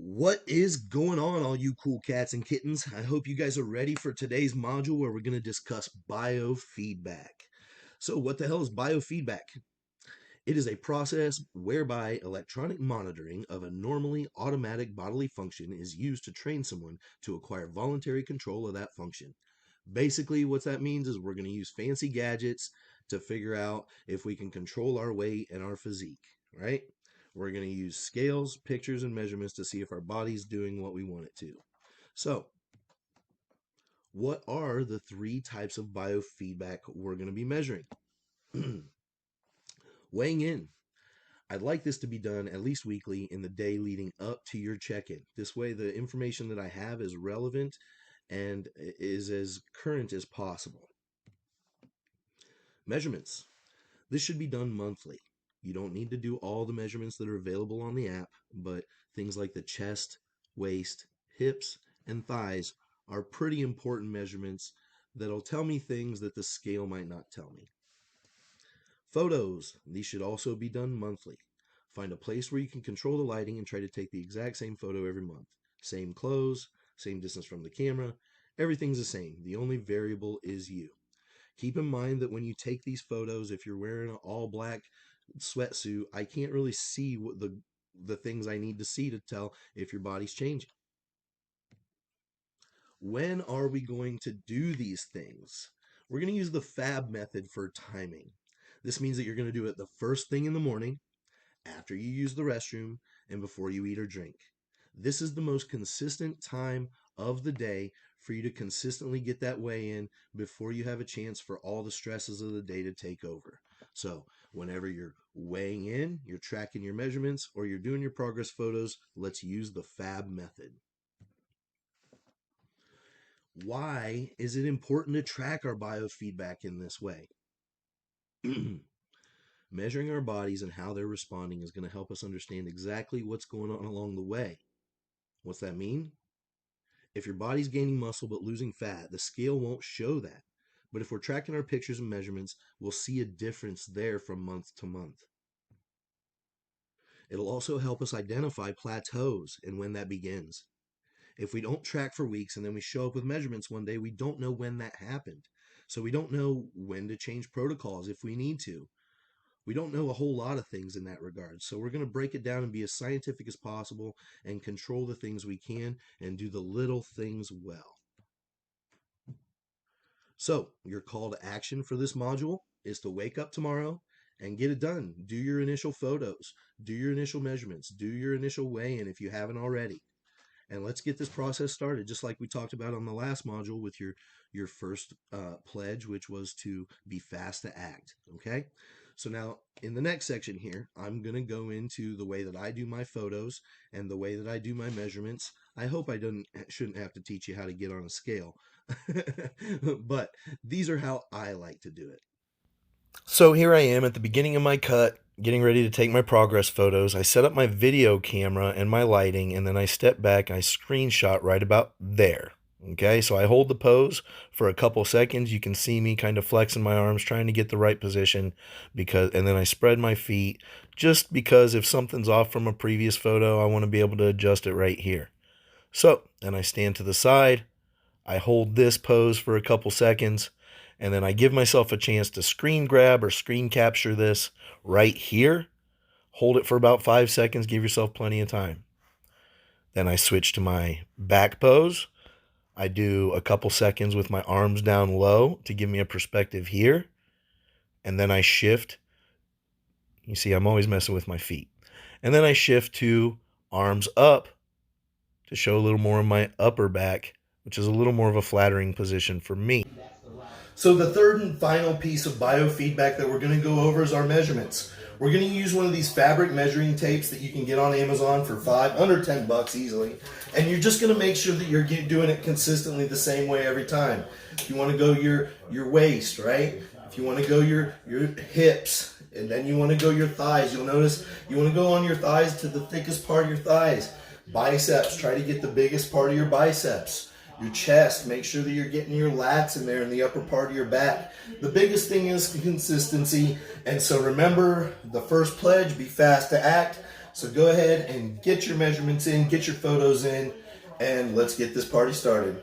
What is going on, all you cool cats and kittens? I hope you guys are ready for today's module where we're going to discuss biofeedback. So, what the hell is biofeedback? It is a process whereby electronic monitoring of a normally automatic bodily function is used to train someone to acquire voluntary control of that function. Basically, what that means is we're going to use fancy gadgets to figure out if we can control our weight and our physique, right? We're going to use scales, pictures, and measurements to see if our body's doing what we want it to. So, what are the three types of biofeedback we're going to be measuring? Weighing in. I'd like this to be done at least weekly in the day leading up to your check-in. This way the information that I have is relevant and is as current as possible. Measurements. This should be done monthly. You don't need to do all the measurements that are available on the app, but things like the chest, waist, hips, and thighs are pretty important measurements that'll tell me things that the scale might not tell me. Photos. These should also be done monthly. Find a place where you can control the lighting and try to take the exact same photo every month. Same clothes, same distance from the camera, everything's the same. The only variable is you. Keep in mind that when you take these photos, if you're wearing an all black sweatsuit, I can't really see what the things I need to see to tell if your body's changing. When are we going to do these things? We're going to use the FAB method for timing. This means that you're going to do it the first thing in the morning, after you use the restroom, and before you eat or drink. This is the most consistent time of the day for you to consistently get that weigh in before you have a chance for all the stresses of the day to take over. So whenever you're weighing in, you're tracking your measurements, or you're doing your progress photos, let's use the FAB method. Why is it important to track our biofeedback in this way? Measuring our bodies and how they're responding is going to help us understand exactly what's going on along the way. What's that mean? If your body's gaining muscle but losing fat, the scale won't show that. But if we're tracking our pictures and measurements, we'll see a difference there from month to month. It'll also help us identify plateaus and when that begins. If we don't track for weeks and then we show up with measurements one day, we don't know when that happened. So we don't know when to change protocols if we need to. We don't know a whole lot of things in that regard. So we're going to break it down and be as scientific as possible and control the things we can and do the little things well. So your call to action for this module is to wake up tomorrow and get it done. Do your initial photos, do your initial measurements, do your initial weigh-in if you haven't already. And let's get this process started, just like we talked about on the last module with your first pledge, which was to be fast to act, okay? So now in the next section here, I'm going to go into the way that I do my photos and the way that I do my measurements. I hope I shouldn't have to teach you how to get on a scale, but these are how I like to do it. So here I am at the beginning of my cut, getting ready to take my progress photos. I set up my video camera and my lighting, and then I step back and I screenshot right about there. Okay, so I hold the pose for a couple seconds. You can see me kind of flexing my arms, trying to get the right position, and then I spread my feet just because if something's off from a previous photo, I want to be able to adjust it right here. So then I stand to the side, I hold this pose for a couple seconds, and then I give myself a chance to screen grab or screen capture this right here. Hold it for about 5 seconds, give yourself plenty of time. Then I switch to my back pose. I do a couple seconds with my arms down low to give me a perspective here. And then I shift. You see, I'm always messing with my feet. And then I shift to arms up to show a little more of my upper back, which is a little more of a flattering position for me. So the third and final piece of biofeedback that we're going to go over is our measurements. We're going to use one of these fabric measuring tapes that you can get on Amazon for under 10 bucks easily. And you're just going to make sure that you're doing it consistently the same way every time. If you want to go your waist, right? If you want to go your hips, and then you want to go your thighs, you'll notice you want to go on your thighs to the thickest part of your thighs. Biceps, try to get the biggest part of your biceps. Your chest, make sure that you're getting your lats in there in the upper part of your back. The biggest thing is consistency. And so remember the first pledge, be fast to act. So go ahead and get your measurements in, get your photos in, and let's get this party started.